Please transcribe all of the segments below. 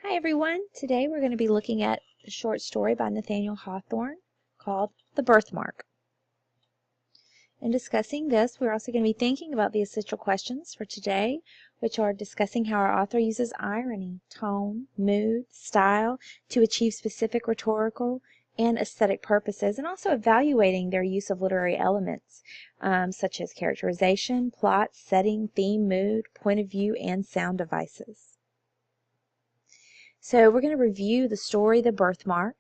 Hi everyone, today we're going to be looking at a short story by Nathaniel Hawthorne called The Birthmark. In discussing this, we're also going to be thinking about the essential questions for today, which are discussing how our author uses irony, tone, mood, style to achieve specific rhetorical and aesthetic purposes, and also evaluating their use of literary elements, such as characterization, plot, setting, theme, mood, point of view, and sound devices. So we're going to review the story, The Birthmark,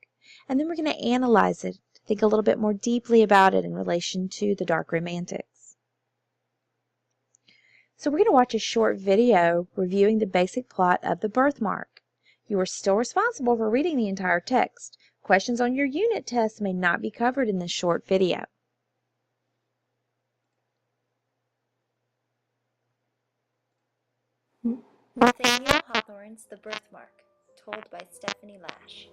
and then we're going to analyze it, think a little bit more deeply about it in relation to the Dark Romantics. So we're going to watch a short video reviewing the basic plot of The Birthmark. You are still responsible for reading the entire text. Questions on your unit test may not be covered in this short video. Nathaniel Hawthorne's The Birthmark, told by Stephanie Lash.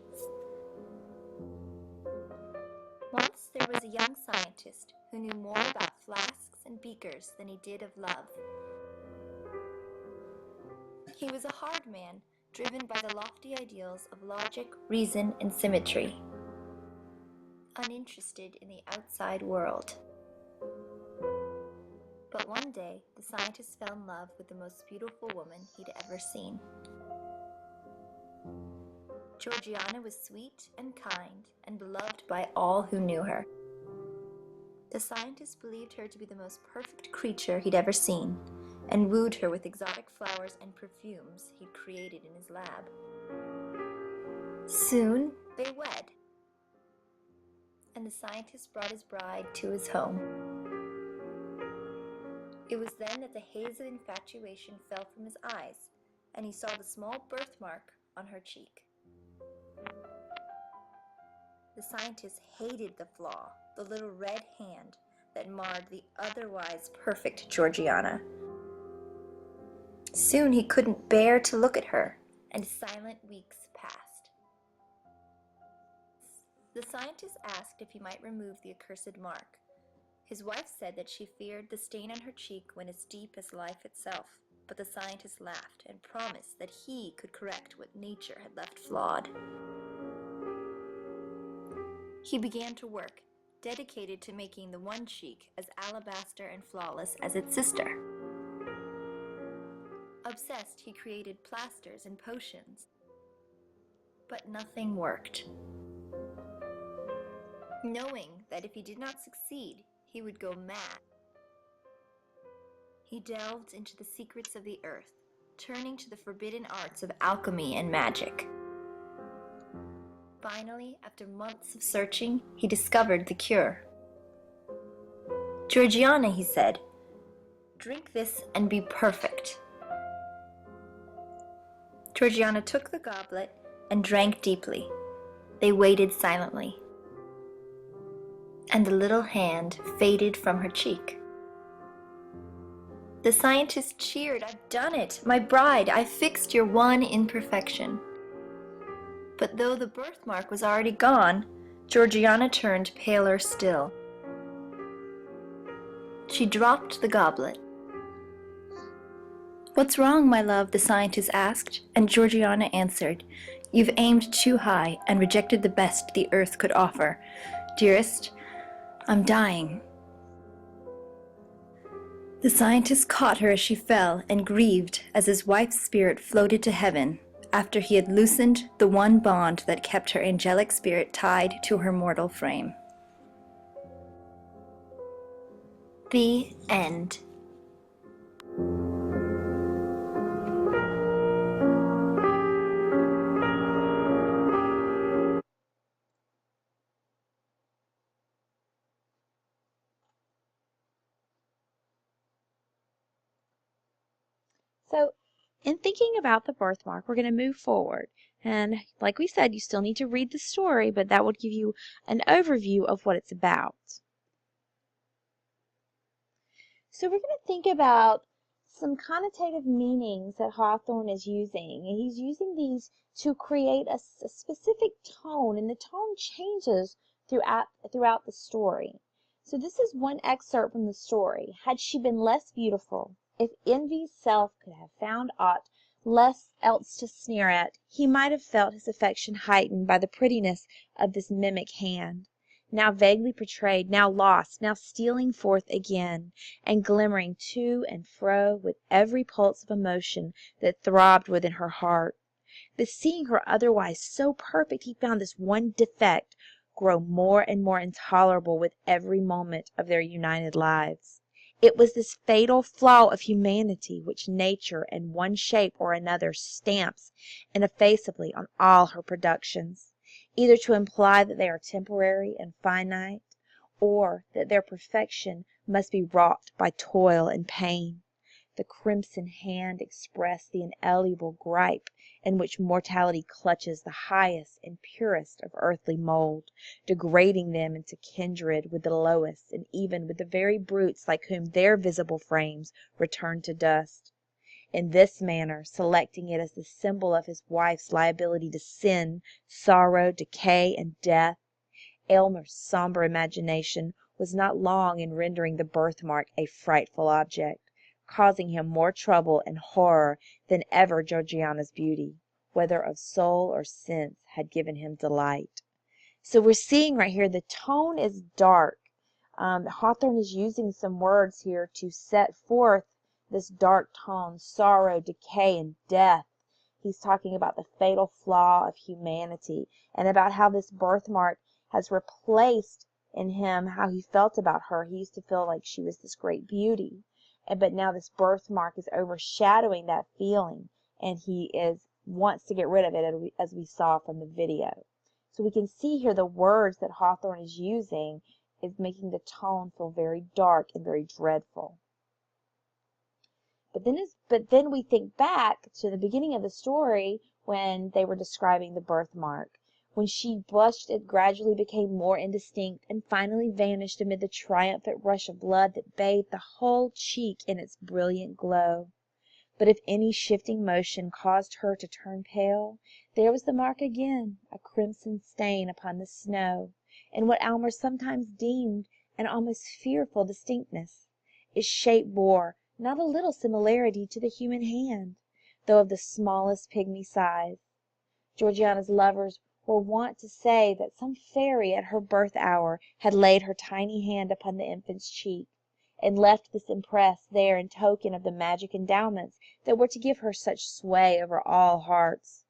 Once there was a young scientist who knew more about flasks and beakers than he did of love. He was a hard man, driven by the lofty ideals of logic, reason, and symmetry, uninterested in the outside world. But one day, the scientist fell in love with the most beautiful woman he'd ever seen. Georgiana was sweet and kind and beloved by all who knew her. The scientist believed her to be the most perfect creature he'd ever seen and wooed her with exotic flowers and perfumes he'd created in his lab. Soon, they wed, and the scientist brought his bride to his home. It was then that the haze of infatuation fell from his eyes, and he saw the small birthmark on her cheek. The scientist hated the flaw, the little red hand that marred the otherwise perfect Georgiana. Soon he couldn't bear to look at her, and silent weeks passed. The scientist asked if he might remove the accursed mark. His wife said that she feared the stain on her cheek went as deep as life itself, but the scientist laughed and promised that he could correct what nature had left flawed. He began to work, dedicated to making the one cheek as alabaster and flawless as its sister. Obsessed, he created plasters and potions, but nothing worked. Knowing that if he did not succeed, he would go mad, he delved into the secrets of the earth, turning to the forbidden arts of alchemy and magic. Finally, after months of searching, he discovered the cure. "Georgiana," he said, "drink this and be perfect." Georgiana took the goblet and drank deeply. They waited silently, and the little hand faded from her cheek. The scientist cheered. "I've done it! My bride, I've fixed your one imperfection." But though the birthmark was already gone, Georgiana turned paler still. She dropped the goblet. "What's wrong, my love?" the scientist asked, and Georgiana answered, "You've aimed too high and rejected the best the earth could offer. Dearest, I'm dying." The scientist caught her as she fell and grieved as his wife's spirit floated to heaven after he had loosened the one bond that kept her angelic spirit tied to her mortal frame. The end. So in thinking about the birthmark, we're going to move forward. And like we said, you still need to read the story, but that will give you an overview of what it's about. So we're going to think about some connotative meanings that Hawthorne is using. And he's using these to create a specific tone, and the tone changes throughout the story. So this is one excerpt from the story. "Had she been less beautiful, if envy's self could have found aught less else to sneer at, he might have felt his affection heightened by the prettiness of this mimic hand, now vaguely portrayed, now lost, now stealing forth again, and glimmering to and fro with every pulse of emotion that throbbed within her heart. But seeing her otherwise so perfect, he found this one defect grow more and more intolerable with every moment of their united lives. It was this fatal flaw of humanity which nature, in one shape or another, stamps ineffaceably on all her productions, either to imply that they are temporary and finite, or that their perfection must be wrought by toil and pain. The crimson hand expressed the inalienable gripe in which mortality clutches the highest and purest of earthly mold, degrading them into kindred with the lowest, and even with the very brutes like whom their visible frames return to dust. In this manner, selecting it as the symbol of his wife's liability to sin, sorrow, decay, and death, Aylmer's sombre imagination was not long in rendering the birthmark a frightful object, causing him more trouble and horror than ever Georgiana's beauty, whether of soul or sense, had given him delight. So we're seeing right here the tone is dark. Hawthorne is using some words here to set forth this dark tone: sorrow, decay, and death. He's talking about the fatal flaw of humanity, and about how this birthmark has replaced in him how he felt about her. He used to feel like she was this great beauty, but now this birthmark is overshadowing that feeling, and he wants to get rid of it, as we saw from the video. So we can see here the words that Hawthorne is using is making the tone feel very dark and very dreadful. But then we think back to the beginning of the story when they were describing the birthmark. When she blushed, it gradually became more indistinct and finally vanished amid the triumphant rush of blood that bathed the whole cheek in its brilliant glow. But if any shifting motion caused her to turn pale, there was the mark again, a crimson stain upon the snow, in what Aylmer sometimes deemed an almost fearful distinctness. Its shape bore not a little similarity to the human hand, though of the smallest pygmy size. Georgiana's lovers were wont to say that some fairy at her birth hour had laid her tiny hand upon the infant's cheek, and left this impress there in token of the magic endowments that were to give her such sway over all hearts.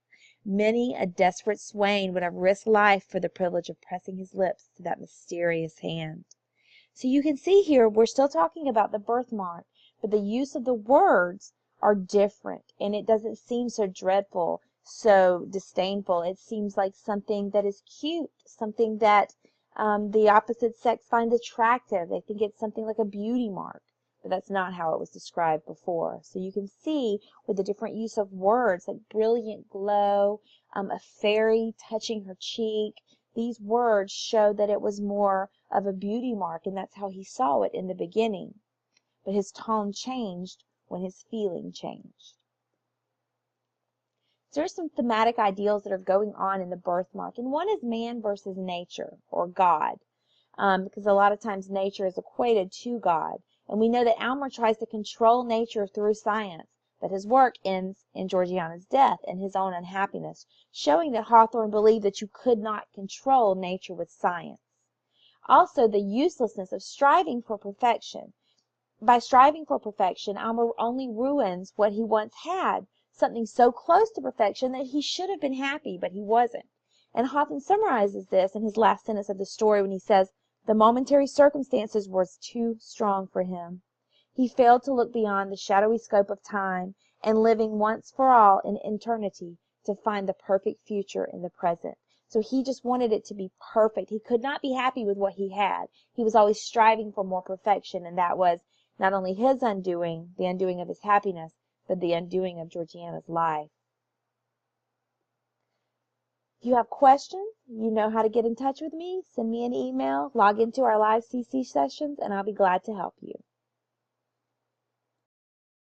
Many a desperate swain would have risked life for the privilege of pressing his lips to that mysterious hand. So you can see here we're still talking about the birthmark, but the use of the words are different, and it doesn't seem so dreadful, so disdainful. It seems like something that is cute, something that the opposite sex finds attractive. They think it's something like a beauty mark, but that's not how it was described before. So you can see with the different use of words, like brilliant glow, a fairy touching her cheek, these words show that it was more of a beauty mark, and that's how he saw it in the beginning. But his tone changed when his feeling changed. So there's some thematic ideals that are going on in the birthmark, and one is man versus nature, or God, because a lot of times nature is equated to God, and we know that Aylmer tries to control nature through science, but his work ends in Georgiana's death and his own unhappiness, showing that Hawthorne believed that you could not control nature with science. Also, the uselessness of striving for perfection. By striving for perfection, Aylmer only ruins what he once had, something so close to perfection that he should have been happy, but he wasn't. And Hawthorne summarizes this in his last sentence of the story when he says, "The momentary circumstances were too strong for him. He failed to look beyond the shadowy scope of time, and living once for all in eternity, to find the perfect future in the present." So he just wanted it to be perfect. He could not be happy with what he had. He was always striving for more perfection, and that was not only his undoing, the undoing of his happiness, but the undoing of Georgiana's life. If you have questions, you know how to get in touch with me. Send me an email, log into our live CC sessions, and I'll be glad to help you.